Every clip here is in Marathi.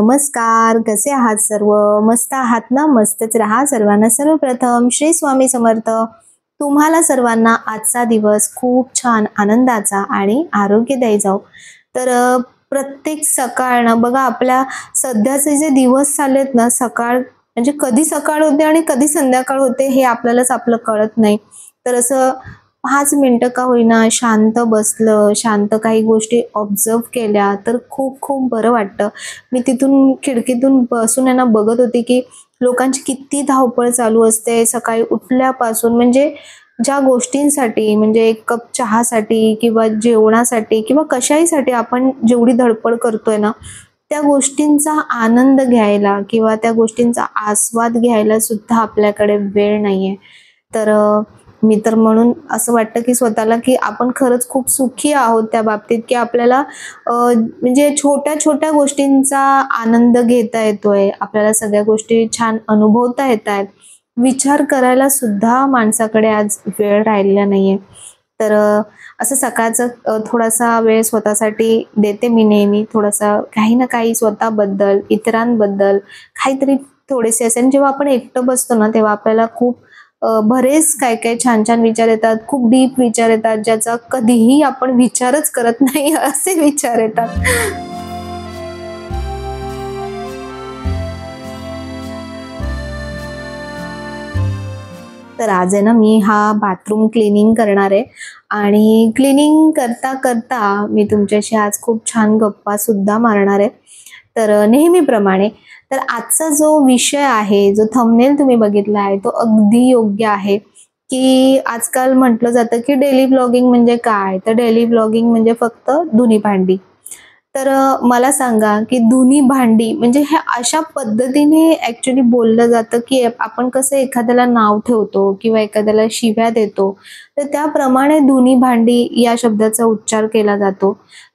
नमस्कार, कसे आहात सर्व? मस्त आहात ना? मस्तच राहा सर्वांना. सर्वप्रथम श्री स्वामी समर्थ. तुम्हाला सर्वांना आजचा दिवस खूप छान आनंदाचा आणि आरोग्यदायी जाओ. तर प्रत्येक सकाळ ना बघा, आपल्या सध्याचे जे दिवस चाललेत ना, सकाळ म्हणजे कधी सकाळ होते आणि कधी संध्याकाळ होते हे आपल्यालाच आपलं कळत नाही. तर असं 5 मिनिटं का होईना शांत बसलं, शांत काही गोष्टी ऑब्झर्व्ह केल्या तर खूप खूप बरं वाटतं. मी तिथून खिडकीतून बसून आहे ना बघत होते, की लोकांची किती धावपळ चालू असते सकाळी उठल्यापासून. म्हणजे ज्या गोष्टींसाठी, म्हणजे एक कप चहासाठी किंवा जेवणासाठी किंवा कशाहीसाठी आपण जेवढी धडपड करतोय ना, त्या गोष्टींचा आनंद घ्यायला किंवा त्या गोष्टींचा आस्वाद घ्यायला सुद्धा आपल्याकडे वेळ नाहीये. तर मी तर म्हणून असं वाटतं, की स्वतःला, की आपण खरंच खूप सुखी आहोत त्या बाबतीत, की आपल्याला म्हणजे छोट्या-छोट्या गोष्टींचा आनंद घेता येतोय. आपल्याला सगळ्या गोष्टी छान अनुभवता येतायत. विचार करायला सुद्धा माणसाकडे आज वेळ राहिलेला नाहीये. तर असं सकाळचं थोडासा वेळ स्वतःसाठी देते मी नेहमी. थोडासा काही ना काही स्वतःबद्दल, इतरांबद्दल काहीतरी थोडेसे असे. आणि जेव्हा आपण एकटं बसतो ना, तेव्हा आपल्याला खूप बरेच काही-काही छान-छान विचार येतात. खूप डीप विचार येतात, ज्याचा कधीही आपण विचारच करत नाही असे विचार येतात. तर आज आहे ना, मी हा बाथरूम क्लीनिंग करणार आहे आणि क्लीनिंग करता-करता मी तुमच्याशी आज खूप छान गप्पा सुद्धा मारणार आहे. तर नेहमीप्रमाणे तर आजचा जो विषय आहे, जो थंबनेल तुम्ही बघितला आहे, तो अगदी योग्य आहे, की आजकाल म्हटलं जातं, की डेली व्लॉगिंग म्हणजे काय? तर डेली व्लॉगिंग म्हणजे फक्त धुणी-भांडी. तर मला सांगा, की धुणी भांडी म्हणजे हे अशा पद्धतीने ॲक्चुअली बोललं जातं, की आपण कसं एखाद्याला नाव ठेवतो किंवा एखाद्याला शिव्या देतो, तर त्याप्रमाणे धुणी भांडी या शब्दाचा उच्चार केला जातो.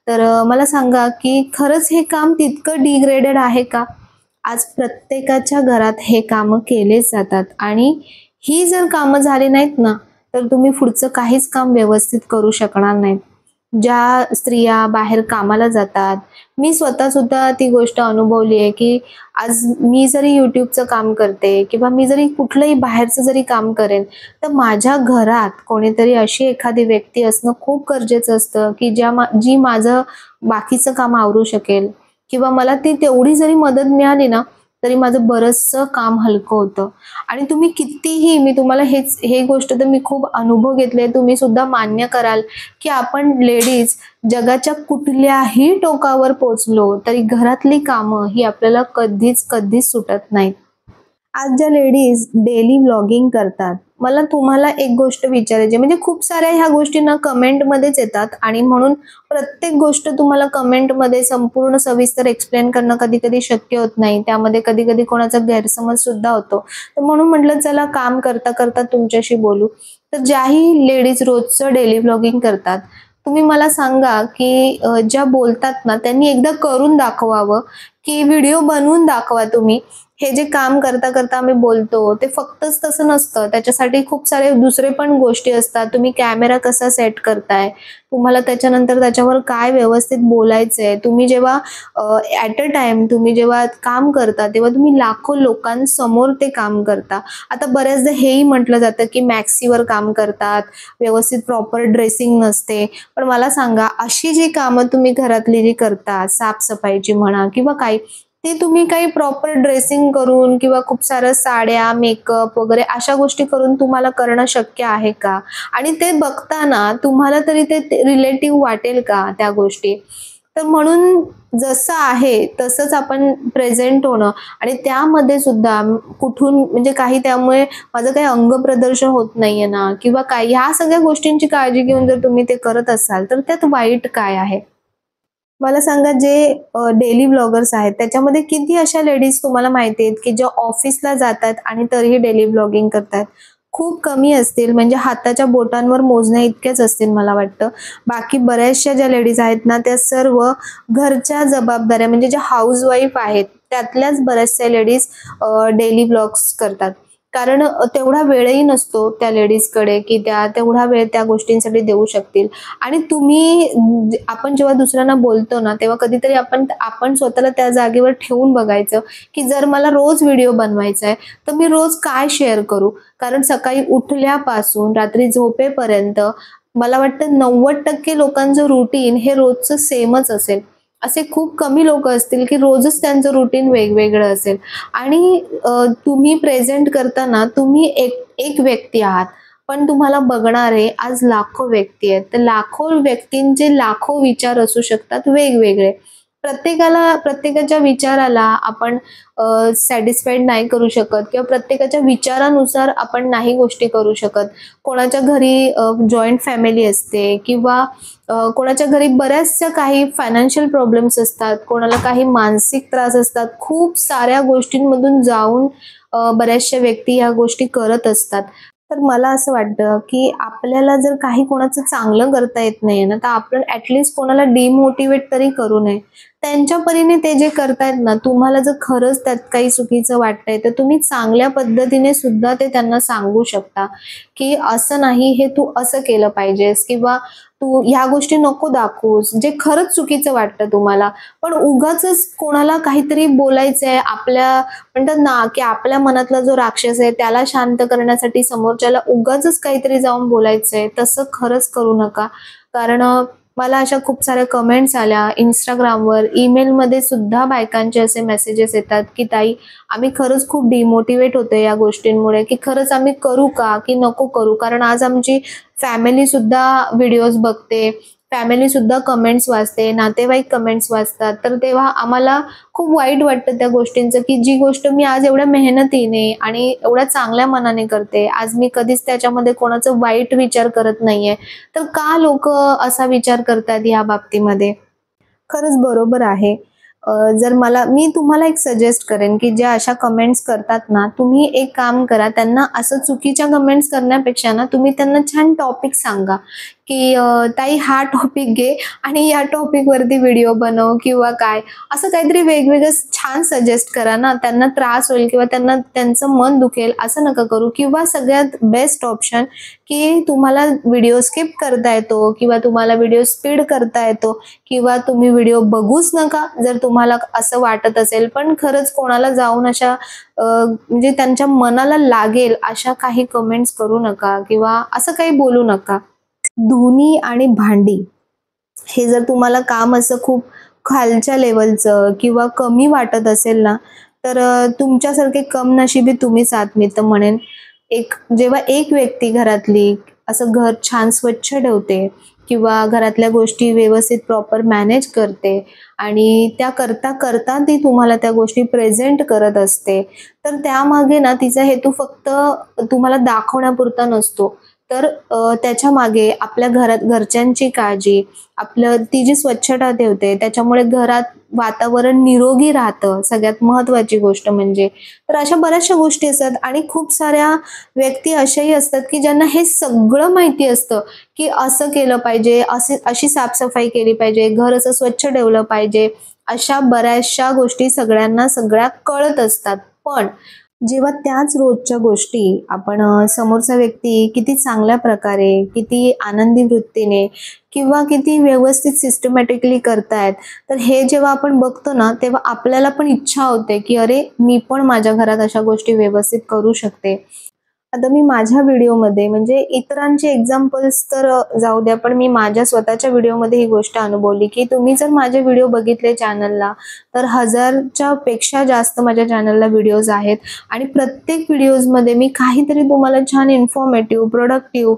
तर मला सांगा, की खरंच हे काम तितकं डिग्रेडेड आहे का? आज प्रत्येकाच्या घरात हे कामं केलेच जातात आणि ही जर कामं झाली नाहीत ना, तर तुम्ही पुढचं काहीच काम व्यवस्थित करू शकणार नाहीत. ज्या स्त्रिया बाहेर कामाला जातात, मी स्वतः सुद्धा ती गोष्ट अनुभवली आहे, की आज मी जरी YouTubeचं काम करते किंवा मी जरी कुठलंही बाहेरचं जरी काम करेन, तर माझ्या घरात कोणीतरी अशी एखादी व्यक्ती असणं खूप गरजेचं असतं, की जी माझं बाकीचं काम आवरू शकेल किंवा मला ती तेवढी जरी मदत मिळाली ना, तरी माझं बरचसं काम हलकं होतं. आणि तुम्ही कितीही, मी तुम्हाला हे गोष्ट तर मी खूप अनुभव घेतले, तुम्ही सुद्धा मान्य कराल, की आपण लेडीज जगाच्या कुठल्याही टोकावर पोहोचलो तरी घरातली कामं ही आपल्याला कधीच सुटत नाहीत. आज ज्या लेडीज डेली व्लॉगिंग करतात, मला तुम्हाला एक गोष्ट विचारायची आहे, म्हणजे खूप साऱ्या ह्या गोष्टी ना कमेंटमध्येच येतात आणि म्हणून प्रत्येक गोष्ट तुम्हाला कमेंटमध्ये संपूर्ण सविस्तर एक्सप्लेन करणं कधी-कधी शक्य होत नाही. त्यामध्ये कधी-कधी कोणाचा गैरसमज सुद्धा होतो. तर म्हणून म्हटलं चला काम करता-करता तुमच्याशी बोलू. तर ज्याही लेडीज रोजचं डेली व्लॉगिंग करतात, तुम्ही मला सांगा, की ज्या बोलतात ना त्यांनी एकदा करून दाखवावं, की व्हिडिओ बनवून दाखवा तुम्ही. हे जे काम करता-करता आम्ही बोलतो, ते फक्तच तसं नसतं. त्याच्यासाठी खूप सारे दुसरे पण गोष्टी असतात. तुम्ही कॅमेरा कसा सेट करताय, तुम्हाला त्याच्यानंतर त्याच्यावर काय व्यवस्थित बोलायचंय. तुम्ही जेव्हा ॲट अ टाईम तुम्ही जेव्हा काम करता, तेव्हा तुम्ही लाखो लोकांसमोर ते काम करता. आता बऱ्याचदा हेही म्हटलं जातं, की मॅक्सीवर काम करतात, व्यवस्थित प्रॉपर ड्रेसिंग नसते. पण मला सांगा, अशी जी कामं तुम्ही घरातली जी करता, साफ म्हणा किंवा काही, ते तुम्ही काही प्रॉपर ड्रेसिंग करून किंवा खूप साऱ्या साड्या, मेकअप वगैरे अशा गोष्टी करून तुम्हाला करणं शक्य आहे का? आणि ते बघताना तुम्हाला तरी ते रिलेटिव्ह वाटेल का त्या गोष्टी? तर म्हणून जसं आहे तसंच आपण प्रेझेंट होणं आणि त्यामध्ये सुद्धा कुठून, म्हणजे काही त्यामुळे माझं काही अंगप्रदर्शन होत नाहीये ना किंवा काय, ह्या सगळ्या गोष्टींची काळजी घेऊन जर तुम्ही ते करत असाल, तर त्यात वाईट काय आहे? मला सांगा, जे डेली व्लॉगर्स आहेत त्याच्यामध्ये किती अशा लेडीज तुम्हाला माहिती आहेत, की ज्या ऑफिसला जातात आणि तरीही डेली व्लॉगिंग करतात? खूप कमी असतील, म्हणजे हाताच्या बोटांवर मोजण्या इतक्याच असतील मला वाटतं. बाकी बऱ्याचशा ज्या लेडीज आहेत ना, त्या सर्व घरच्या जबाबदाऱ्या, म्हणजे ज्या हाऊसवाईफ आहेत त्यातल्याच बऱ्याचशा लेडीज डेली व्लॉग्स करतात. कारण तेवढा वेळही नसतो त्या लेडीजकडे की त्या तेवढा वेळ त्या गोष्टींसाठी देऊ शकतील. आणि तुम्ही आपण जेव्हा दुसऱ्यांना बोलतो ना, तेव्हा कधीतरी आपण स्वतःला त्या जागेवर ठेवून बघायचं, की जर मला रोज व्हिडिओ बनवायचा आहे, तर मी रोज काय शेअर करू? कारण सकाळी उठल्यापासून रात्री झोपेपर्यंत मला वाटतं 90% लोकांचं रुटीन हे रोजचं सेमच असेल. असे खूप कमी लोकं असतील, की रोजच त्यांचं रुटीन वेगवेगळं असेल. आणि तुम्ही प्रेझेंट करताना तुम्ही एक एक व्यक्ती आहात, पण तुम्हाला बघणारे आज लाखो व्यक्ती आहेत. तर लाखो व्यक्तींचे लाखो विचार असू शकतात वेगवेगळे. प्रत्येकाच्या विचाराला आपण सॅटिस्फाईड नाही करू शकत किंवा प्रत्येकाच्या विचारानुसार आपण नाही गोष्टी करू शकत. कोणाच्या घरी जॉइंट फॅमिली असते किंवा कोणाच्या घरी बऱ्याचशा काही फायनान्शियल प्रॉब्लेम्स असतात, कोणाला काही मानसिक त्रास असतात. खूप साऱ्या गोष्टींमधून जाऊन बऱ्याचशा व्यक्ती ह्या गोष्टी करत असतात. तर मला असं वाटतं, की आपल्याला जर काही कोणाचं चांगलं करता येत नाहीये ना, तर आपण ॲटलीस्ट कोणाला डिमोटिव्हेट तरी करू नये. त्यांच्या परीने ते जे करतायत ना, तुम्हाला जर खरंच त्यात काही चुकीचं वाटतंय, तर तुम्ही चांगल्या पद्धतीने सुद्धा ते त्यांना सांगू शकता, की असं नाही, हे तू असं केलं पाहिजेस किंवा तू ह्या गोष्टी नको दाखवूस, जे खरंच चुकीचं वाटतं तुम्हाला. पण उगाचच कोणाला काहीतरी बोलायचंय म्हणतात ना, की आपल्या मनातला जो राक्षस आहे त्याला शांत करण्यासाठी समोरच्याला उगाचच काहीतरी जाऊन बोलायचंय, तसं खरंच करू नका. कारण मला अशा खूप साऱ्या कमेंट्स आल्या Instagramवर, ईमेलमध्ये सुद्धा बायकांचे असे मेसेजेस येतात, की ताई आम्ही खरंच खूप डिमोटिव्हेट होतोय या गोष्टींमुळे, की खरंच आम्ही करू का की नको करू? कारण आज आमची फॅमिली सुद्धा व्हिडिओज बघते, फॅमिली सुद्धा कमेंट्स वाचते, नातेवाईक कमेंट्स वाचतात. तर तेव्हा आम्हाला खूप वाईट वाटतं त्या गोष्टींचं, की जी गोष्ट मी आज एवढ्या मेहनतीने आणि एवढ्या चांगल्या मनाने करते, आज मी कधीच त्याच्यामध्ये कोणाचा वाईट विचार करत नाहीये. तर का लोकं असा विचार करतात या बाबतीमध्ये? खरंच बरोबर आहे. मी तुम्हाला एक सजेस्ट करेन, की ज्या अशा कमेंट्स करतात ना, तुम्ही एक काम करा, त्यांना असं चुकीच्या कमेंट्स करण्यापेक्षा ना, तुम्ही त्यांना छान टॉपिक सांगा, की ताई हा टॉपिक घे आणि या टॉपिकवरती व्हिडिओ बनव किंवा काय. असं काहीतरी वेगवेगळं छान सजेस्ट करा ना. त्यांना त्रास होईल किंवा त्यांचं मन दुखेल असं नका करू. किंवा सगळ्यात बेस्ट ऑप्शन, की तुम्हाला व्हिडिओ स्किप करता येतो किंवा तुम्हाला व्हिडिओ स्पीड करता येतो किंवा तुम्ही व्हिडिओ बघूच नका जर तुम्हाला असं वाटत असेल. पण खरंच कोणाला जाऊन अशा म्हणजे त्यांच्या मनाला लागेल अशा काही कमेंट्स करू नका किंवा असं काही बोलू नका. धुणी आणि भांडी हे जर तुम्हाला काम असं खूप खालच्या लेवलचं किंवा कमी वाटत असेल ना, तर तुमच्यासारखे कमनशिबी तुम्हीच आहात मी तर म्हणेन. जेव्हा एक व्यक्ती घरातली असं घर छान स्वच्छ ठेवते किंवा घरातल्या गोष्टी व्यवस्थित प्रॉपर मॅनेज करते आणि त्या करता करता ती तुम्हाला त्या गोष्टी प्रेझेंट करत असते, तर त्यामागे ना तिचा हेतू फक्त तुम्हाला दाखवण्यापुरता नसतो. तर त्याच्या मागे आपल्या घरच्यांची काळजी, ती जी स्वच्छता ठेवते त्याच्यामुळे घरात वातावरण निरोगी राहतं, सगळ्यात महत्त्वाची गोष्ट म्हणजे. तर अशा बऱ्याचशा गोष्टी असतात आणि खूप साऱ्या व्यक्ती अशाही असतात, की ज्यांना हे सगळं माहिती असतं, की असं केलं पाहिजे, अशी साफसफाई केली पाहिजे, घर असं स्वच्छ ठेवलं पाहिजे. अशा बऱ्याचशा गोष्टी सगळ्यांना सगळ्या कळत असतात. पण जेव्हा त्याच रोजच्या गोष्टी आपण समोरचा व्यक्ती किती चांगल्या प्रकारे, किती आनंदी वृत्तीने किंवा किती व्यवस्थित सिस्टमॅटिकली करतायत, तर हे जेव्हा आपण बघतो ना, तेव्हा आपल्याला पण इच्छा होते, की अरे मी पण माझ्या घरात अशा गोष्टी व्यवस्थित करू शकते. आता मी माझ्या व्हिडिओमध्ये म्हणजे इतरांचे एक्झाम्पल्स तर जाऊ द्या, पण मी माझ्या स्वतःच्या व्हिडिओमध्ये ही गोष्ट अनुभवली, की तुम्ही जर माझे व्हिडिओ बघितले चॅनलला, तर 1000च्या पेक्षा जास्त माझ्या चॅनलला व्हिडिओज आहेत आणि प्रत्येक व्हिडिओजमध्ये मी काहीतरी तुम्हाला छान इन्फॉर्मेटिव्ह, प्रोडक्टिव्ह,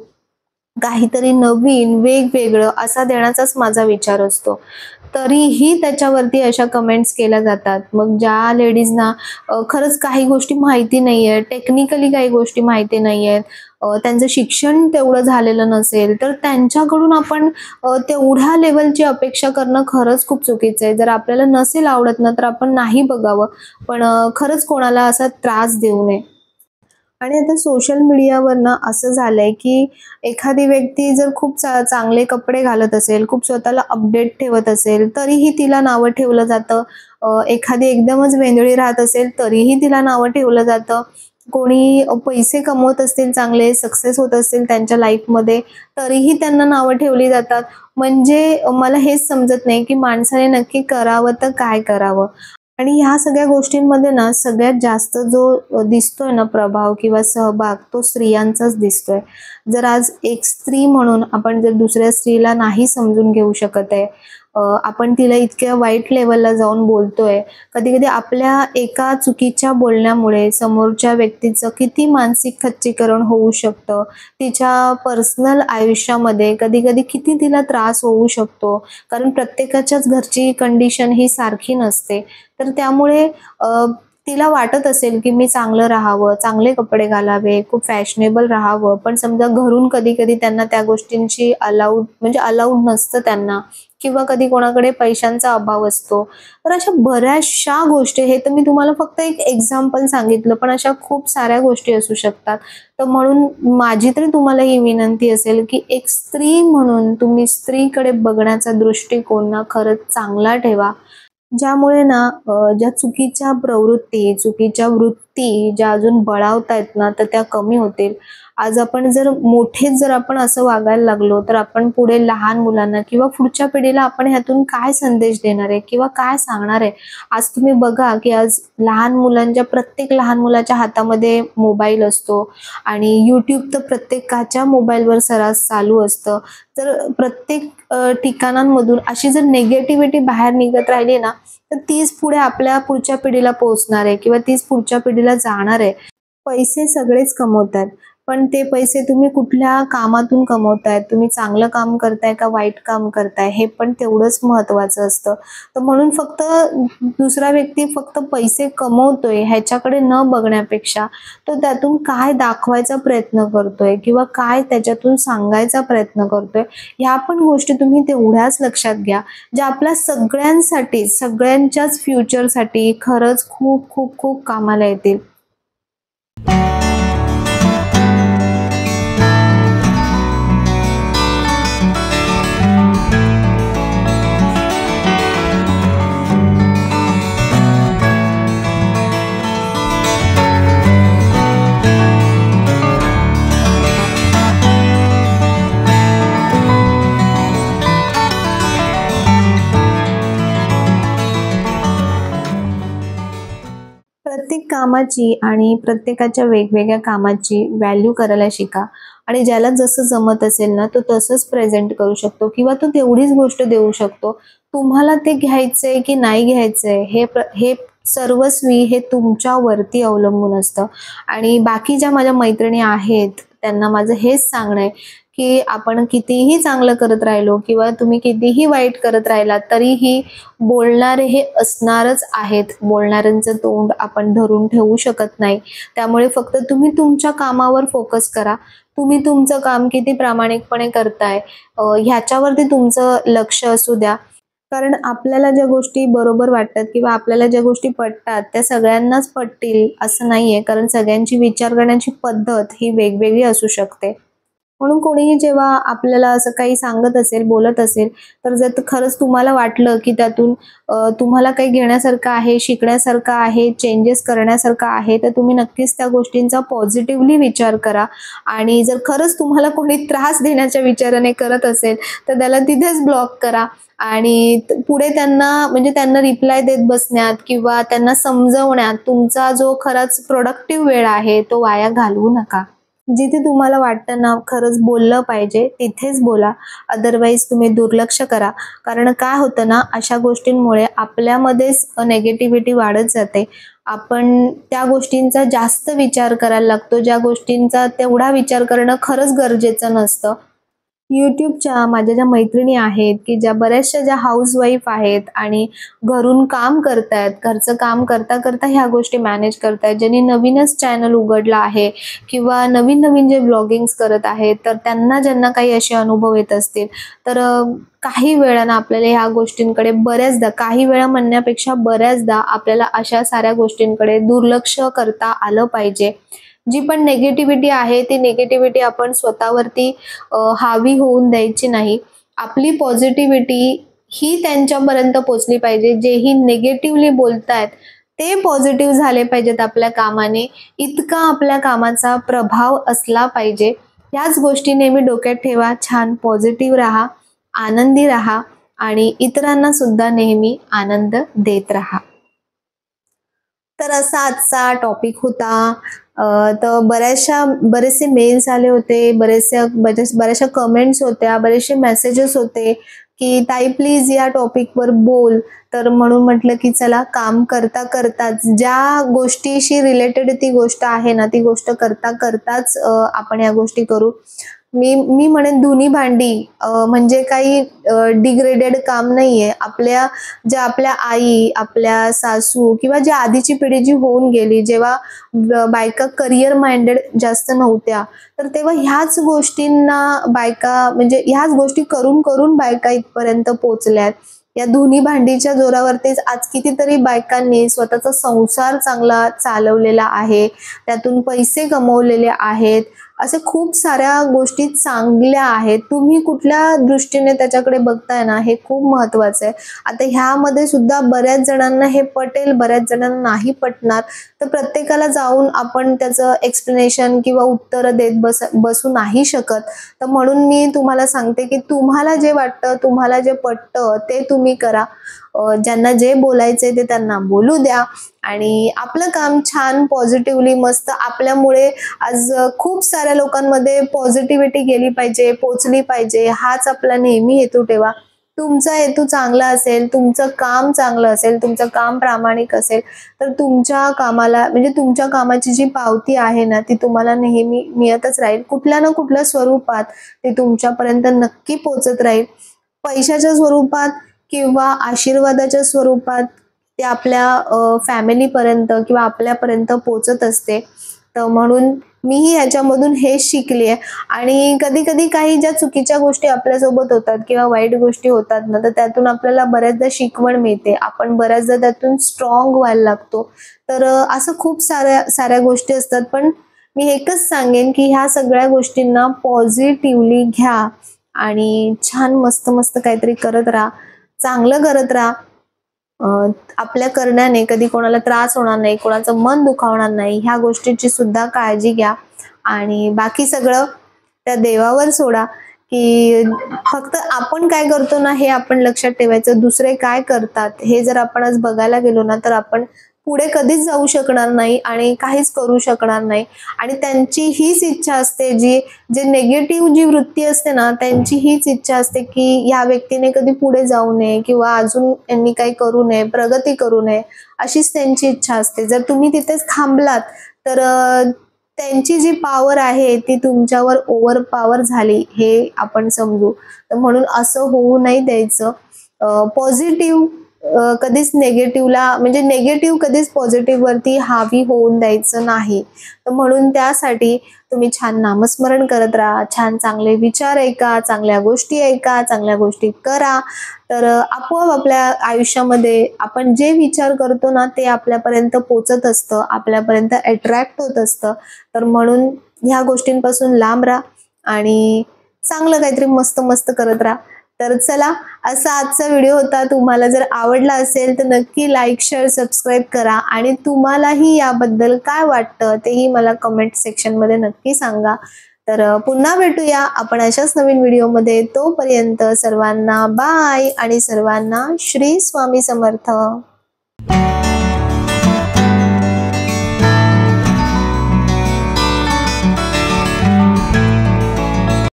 काहीतरी नवीन, वेगवेगळं असा देण्याचाच माझा विचार असतो. तरीही त्याच्यावरती अशा कमेंट्स केल्या जातात. मग ज्या लेडीजना खरंच काही गोष्टी माहिती नाहीये, टेक्निकली काही गोष्टी माहिती नाहीयेत, त्यांचं शिक्षण तेवढं झालेलं नसेल, तर त्यांच्याकडून आपण तेवढ्या लेव्हलची अपेक्षा करणं खरंच खूप चुकीचं आहे. जर आपल्याला नसेल आवडत ना, तर आपण नाही बघावं. पण खरंच कोणाला असा त्रास देऊ नये. आणि आता सोशल मीडियावर ना असं झालंय, की एखादी व्यक्ती जर खूप चांगले कपडे घालत असेल, खूप स्वतःला अपडेट ठेवत असेल, तरीही तिला नावं ठेवलं जातं. एखादी एकदमच वेंधळी राहत असेल, तरीही तिला नावं ठेवलं जातं. कोणी पैसे कमवत असतील, चांगले सक्सेस होत असतील त्यांच्या लाईफमध्ये, तरीही त्यांना नावं ठेवली जातात. म्हणजे मला हेच समजत नाही, की माणसाने नक्की करावं तर काय करावं? आणि ह्या सगळ्या गोष्टींमध्ये ना सगळ्यात जास्त जो दिसतोय ना प्रभाव किंवा सहभाग, तो स्त्रियांचाच दिसतोय. जर आज एक स्त्री म्हणून आपण जर दुसऱ्या स्त्रीला नाही समजून घेऊ शकत आहे, आपण तिला इतक्या वाईट लेव्हलला जाऊन बोलतोय, कधी-कधी आपल्या एका चुकीच्या बोलण्यामुळे समोरच्या व्यक्तीचं किती मानसिक खच्चीकरण होऊ शकतं, तिच्या पर्सनल आयुष्यामध्ये कधी-कधी किती तिला त्रास होऊ शकतो. कारण प्रत्येकाच्याच घरची कंडिशन ही सारखी नसते. तर त्यामुळे तिला वाटत असेल, की मी चांगलं राहावं, चांगले कपडे घालावे, खूप फॅशनेबल राहावं, पण समजा घरून कधी-कधी त्यांना त्या गोष्टींची अलाउड नसतं त्यांना, किंवा कधी कोणाकडे पैशांचा अभाव असतो. तर अशा बऱ्याचशा गोष्टी, हे तर मी तुम्हाला फक्त एक एक्झाम्पल सांगितलं, पण अशा खूप साऱ्या गोष्टी असू शकतात. तर म्हणून माझी तरी तुम्हाला ही विनंती असेल, की एक स्त्री म्हणून तुम्ही स्त्रीकडे बघण्याचा दृष्टिकोन ना खरंच चांगला ठेवा. ज्यामुळे ना ज्या चुकीच्या प्रवृत्ती, चुकीच्या वृत्ती ज्या अजून बळावतायत ना, तर त्या कमी होतील. आज आपण जर मोठेच जर आपण असं वागायला लागलो, तर आपण पुढे लहान मुलांना किंवा पुढच्या पिढीला आपण ह्यातून काय संदेश देणार आहे किंवा काय सांगणार आहे? आज तुम्ही बघा, की आज प्रत्येक लहान मुलाच्या हातामध्ये मोबाईल असतो आणि YouTube तर प्रत्येकाच्या मोबाईलवर सर्रास चालू असतं. तर प्रत्येक ठिकाणांमधून अशी जर निगेटिव्हिटी बाहेर निघत राहिली ना, तर तीच पुढे आपल्या पुढच्या पिढीला पोहोचणार आहे किंवा तीच पुढच्या पिढीला जाणार आहे. पैसे सगळेच कमवतात. पण ते पैसे तुम्ही कुठल्या कामातून कमवताय? तुम्ही चांगलं काम करताय का वाईट काम करताय? हे पण तेवढंच महत्त्वाचं असतं. तर म्हणून फक्त दुसरा व्यक्ती फक्त पैसे कमवतोय ह्याच्याकडे न बघण्यापेक्षा, तो त्यातून काय दाखवायचा प्रयत्न करतोय किंवा काय त्याच्यातून सांगायचा प्रयत्न करतोय, ह्या पण गोष्टी तुम्ही तेवढ्याच लक्षात घ्या, ज्या आपल्या सगळ्यांसाठी, सगळ्यांच्याच फ्युचरसाठी खरंच खूप खूप खूप कामाला येतील. प्रत्येक कामाची आणि प्रत्येकाच्या वेगवेगळ्या कामाची व्हॅल्यू करायला शिका आणि ज्याला जसं जमत असेल ना, तो तसंच प्रेझेंट करू शकतो किंवा तो तेवढीच गोष्ट देऊ शकतो. तुम्हाला ते घ्यायचंय की नाही घ्यायचंय, हे सर्वस्वी हे तुमच्यावरती अवलंबून असतं. आणि बाकी ज्या माझ्या मैत्रिणी आहेत, त्यांना माझं हेच सांगणं आहे, की आपण कितीही चांगलं करत राहिलो किंवा तुम्ही कितीही वाईट करत राहिलात, तरीही बोलणारे हे असणारच आहेत. बोलणाऱ्यांचं तोंड आपण धरून ठेवू शकत नाही. त्यामुळे फक्त तुम्ही तुमच्या कामावर फोकस करा. तुम्ही तुमचं काम किती प्रामाणिकपणे करताय, ह्याच्यावरती तुमचं लक्ष असू द्या. कारण आपल्याला ज्या गोष्टी बरोबर वाटतात किंवा आपल्याला ज्या गोष्टी पटतात, त्या सगळ्यांनाच पटतील असं नाहीये. कारण सगळ्यांची विचार करण्याची पद्धत ही वेगवेगळी असू शकते. म्हणून कोणीही जेव्हा आपल्याला असं काही सांगत असेल, बोलत असेल, तर जर खरंच तुम्हाला वाटलं, की त्यातून तुम्हाला काही घेण्यासारखं आहे, शिकण्यासारखं आहे, चेंजेस करण्यासारखं आहे, तर तुम्ही नक्कीच त्या गोष्टींचा पॉझिटिव्हली विचार करा. आणि जर खरंच तुम्हाला कोणी त्रास देण्याच्या विचाराने करत असेल, तर त्याला तिथेच ब्लॉक करा. आणि पुढे त्यांना रिप्लाय देत बसण्यात किंवा त्यांना समजवण्यात तुमचा जो खराच प्रोडक्टिव्ह वेळ आहे, तो वाया घालवू नका. जिथे तुम्हाला वाटतं ना खरंच बोललं पाहिजे, तिथेच बोला. अदरवाईज तुम्ही दुर्लक्ष करा. कारण काय होतं ना, अशा गोष्टींमुळे आपल्यामध्येच निगेटिव्हिटी वाढत जाते. आपण त्या गोष्टींचा जास्त विचार करायला लागतो, ज्या गोष्टींचा तेवढा विचार करणं खरंच गरजेचं नसतं. YouTubeच्या माझ्या ज्या मैत्रिणी आहेत, की ज्या बऱ्याचशा ज्या हाउसवाईफ आहेत आणि घरून काम करतायत, घरचं काम करता-करता ह्या गोष्टी मॅनेज करतायत. ज्यांनी नवीनच चॅनल उघडला आहे किंवा नवीन-नवीन जे व्लॉगिंग्स करत आहेत, तर ज्यांना काही असे अनुभव येत असतील, तर काही वेळा आपल्याला ह्या गोष्टींकडे बऱ्याचदा, काही वेळा म्हणण्यापेक्षा बऱ्याचदा आपल्याला अशा साऱ्या गोष्टींकडे दुर्लक्ष करता आलं पाहिजे. जी पण निगेटिव्हिटी आहे, ती निगेटिव्हिटी आपण स्वतःवरती हावी होऊन द्यायची नाही. आपली पॉझिटिव्हिटी ही त्यांच्यापर्यंत पोहोचली पाहिजे. जेही निगेटिव्हली बोलतायत, ते पॉझिटिव्ह झाले पाहिजेत आपल्या कामाने, इतका आपल्या कामाचा प्रभाव असला पाहिजे. ह्याच गोष्टी नेहमी डोक्यात ठेवा. छान पॉझिटिव्ह राहा, आनंदी राहा आणि इतरांना सुद्धा नेहमी आनंद देत राहा. तर असा आजचा टॉपिक होता. तर बरेचसे मेल्स आले होते, बऱ्याचशा कमेंट्स होत्या, बरेचसे मेसेजेस होते की ताई प्लीज या टॉपिकवर बोल. तर म्हणून म्हटलं की चला, काम करता करताच ज्या गोष्टीशी रिलेटेड ती गोष्ट आहे ना, ती गोष्ट करता करताच आपण या गोष्टी करू. मी म्हणेन धुनी भांडी म्हणजे काही डिग्रेडेड काम नाहीये. आपल्या आई, आपल्या सासू किंवा जी आधीची पिढी जी होऊन गेली, जेव्हा बायका करिअर माइंडेड जास्त नव्हत्या, तर तेव्हा ह्याच गोष्टींना बायका म्हणजे ह्याच गोष्टी करून करून बायका इथपर्यंत पोहोचल्यात. या धुनी भांडीच्या जोरावरतीच आज कितीतरी बायकांनी स्वतःचा संसार चांगला चालवलेला आहे, त्यातून पैसे कमवलेले आहेत. असे खूप साऱ्या गोष्टी चांगल्या आहेत. तुम्ही कुठल्या दृष्टीने त्याच्याकडे बघताय ना, हे खूप महत्वाचं आहे. आता ह्यामध्ये सुद्धा बऱ्याच जणांना हे पटेल, बऱ्याच जणांना नाही पटणार. तर प्रत्येकाला जाऊन आपण त्याचं एक्सप्लेनेशन किंवा उत्तर देत बसू नाही शकत. तर म्हणून मी तुम्हाला सांगते की तुम्हाला जे वाटतं, तुम्हाला जे पटतं ते तुम्ही करा. ज्यांना जे बोलायचंय ते त्यांना बोलू द्या आणि आपलं काम छान पॉझिटिव्हली मस्त आपल्यामुळे आज खूप साऱ्या लोकांमध्ये पॉझिटिव्हिटी गेली पाहिजे, पोचली पाहिजे. हाच आपला नेहमी हेतू ठेवा. तुमचा हेतू चांगला असेल, तुमचं काम चांगलं असेल, तुमचं काम प्रामाणिक असेल, तर तुमच्या कामाला म्हणजे तुमच्या कामाची जी पावती आहे ना, ती तुम्हाला नेहमी मिळतच राहील. कुठल्या ना कुठल्या स्वरूपात ते तुमच्यापर्यंत नक्की पोचत राहील. पैशाच्या स्वरूपात किंवा आशीर्वादाच्या स्वरूपात ते आपल्या फॅमिलीपर्यंत किंवा आपल्यापर्यंत पोचत असते. तर म्हणून मीही याच्यामधून हेच शिकली आहे. आणि कधी कधी काही ज्या चुकीच्या गोष्टी आपल्यासोबत होतात किंवा वाईट गोष्टी होतात ना, तर त्यातून आपल्याला बऱ्याचदा शिकवण मिळते. आपण बऱ्याचदा त्यातून स्ट्रॉंग व्हायला लागतो. तर असं खूप साऱ्या गोष्टी असतात. पण मी एकच सांगेन की ह्या सगळ्या गोष्टींना पॉझिटिव्हली घ्या आणि छान मस्त मस्त काहीतरी करत राहा, चांगलं करत राहा. आपल्या करण्याने कधी कोणाला त्रास होणार नाही, कोणाचं मन दुखावणार नाही, ह्या गोष्टीची सुद्धा काळजी घ्या. आणि बाकी सगळं त्या देवावर सोडा की फक्त आपण काय करतो ना, हे आपण लक्षात ठेवायचं. दुसरे काय करतात हे जर आपण आज बघायला गेलो ना, तर आपण पुढे कधीच जाऊ शकणार नाही आणि काहीच करू शकणार नाही. आणि त्यांची हीच इच्छा असते, जे नेगेटिव्ह जी वृत्ती असते ना, त्यांची हीच इच्छा असते की या व्यक्तीने कधी पुढे जाऊ नये किंवा अजून यांनी काही करू नये, प्रगती करू नये, अशीच त्यांची इच्छा असते. जर तुम्ही तिथेच थांबलात तर त्यांची जी पॉवर आहे ती तुमच्यावर ओव्हर पॉवर झाली हे आपण समजू. तर म्हणून असं होऊ नाही द्यायचं. पॉझिटिव्ह कधीच नेगेटिव्हला म्हणजे नेगेटिव्ह कधीच पॉझिटिव्ह वरती हावी होऊन द्यायचं नाही. तर म्हणून त्यासाठी तुम्ही छान नामस्मरण करत राहा, छान चांगले विचार ऐका, चांगल्या गोष्टी ऐका, चांगल्या गोष्टी करा. तर आपोआप आपल्या आयुष्यामध्ये आपण जे विचार करतो ना, ते आपल्यापर्यंत पोचत असतं, आपल्यापर्यंत अट्रॅक्ट होत असतं. तर म्हणून ह्या गोष्टींपासून लांब राहा आणि चांगलं काहीतरी मस्त मस्त करत राहा. तर चला, असा आजचा व्हिडिओ होता. तुम्हाला जर आवडला असेल तर नक्की लाईक, शेअर, सबस्क्राईब करा आणि तुम्हालाही याबद्दल काय वाटतं तेही मला कमेंट सेक्शनमध्ये नक्की सांगा. तर पुन्हा भेटूया आपण अशाच नवीन व्हिडिओमध्ये. तोपर्यंत सर्वांना बाय आणि सर्वांना श्री स्वामी समर्थ.